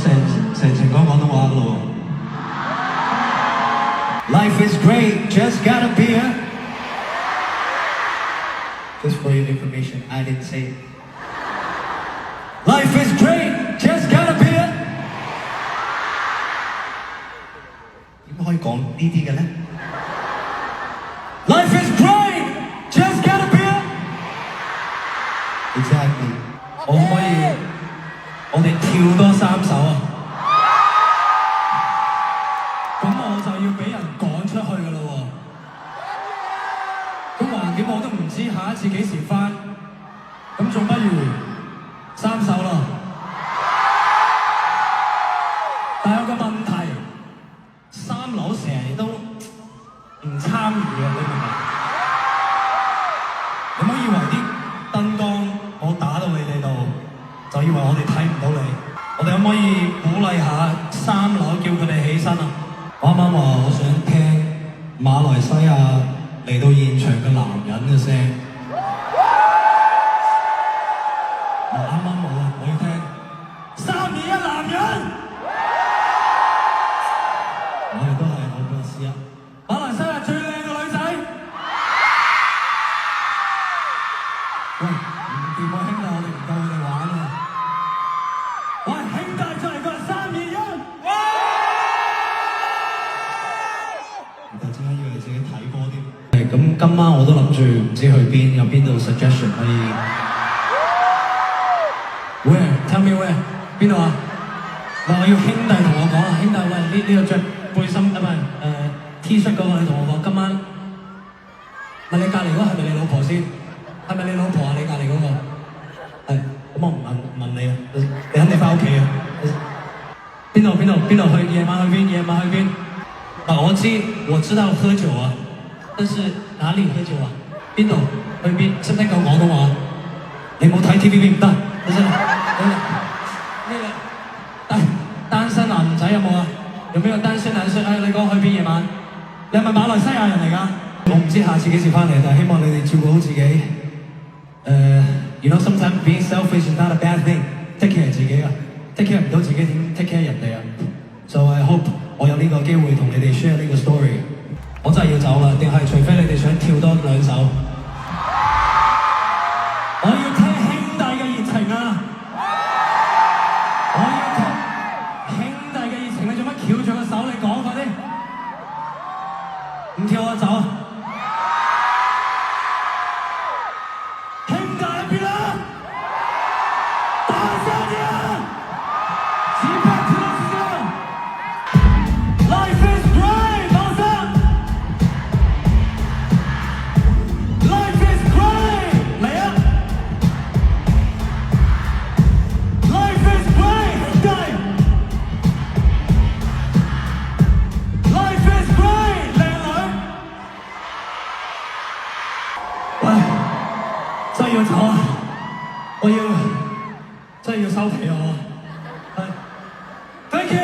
成講廣東話噶咯。Life is great, just got a beer. Just for your information, I didn't say it. Life is great, just got a beer. 點可以講呢啲嘅咧 ？Life is great, just got a beer. Exactly. 我可唔可以我哋跳多3首啊？咁我就要俾人趕出去噶啦喎。咁橫掂我都唔知下一次幾時返，咁仲不如3首咯。但有個問題，3樓成日都唔參與啊，你明唔明？你唔好以為啲燈光我打到你哋度，就以為我哋睇唔到你。我哋可唔可以鼓勵下3樓叫佢哋起身啊？我啱啱話我想聽馬來西亞嚟到現場嘅男人嘅聲。啱啱冇啊！我要聽3、2、1男人。我哋都係我嘅試啊！馬來西亞最靚嘅女仔。喂，唔掂啊兄弟，我哋唔夠佢哋玩啊！喂，兄弟再嚟個3、2、1。我突然之間以為自己睇波添。咁今晚我都諗住唔知去邊，有邊度 suggestion 可以。Where? Tell me where? 邊度啊？嗱，我要兄弟同我講啊，兄弟喂，呢個着背心啊唔係T 恤嗰個，你同我講今晚。問你隔離嗰個係咪你老婆先？係咪你老婆啊？你隔離嗰個？係，咁我唔問你啊，你肯定翻屋企啊。邊度去？夜晚去邊？嗱，我知道喝酒啊，但是哪裡喝酒啊？邊度？去邊？識唔識講廣東話？你冇睇 TVB 唔得。單身男仔有冇啊？有冇單身男士？你講去邊夜晚？你係咪馬來西亞人嚟㗎？我唔知下次幾時翻嚟，但係希望你哋照顧好自己。You know sometimes being selfish is not a bad thing. Take care 自己啊 ，take care 唔到自己點 take care 人哋啊？ So I hope 我有呢個機會同你哋 share 呢個 story。我真係要走啦，定係除非你哋想跳多2首？我要聽兄弟嘅熱情啊！我要聽兄弟嘅熱情，你做乜翹住個手？你講快啲！唔跳我走啊！兄弟喺邊啊？大聲啲啊！只拍跳先 ！Life is great， 放生 ！Life is great， 嚟啊！Life is great， 兄弟 ！Life is great， 靚女。喂，真係要走啊！真係要收皮啊！我。Thank you。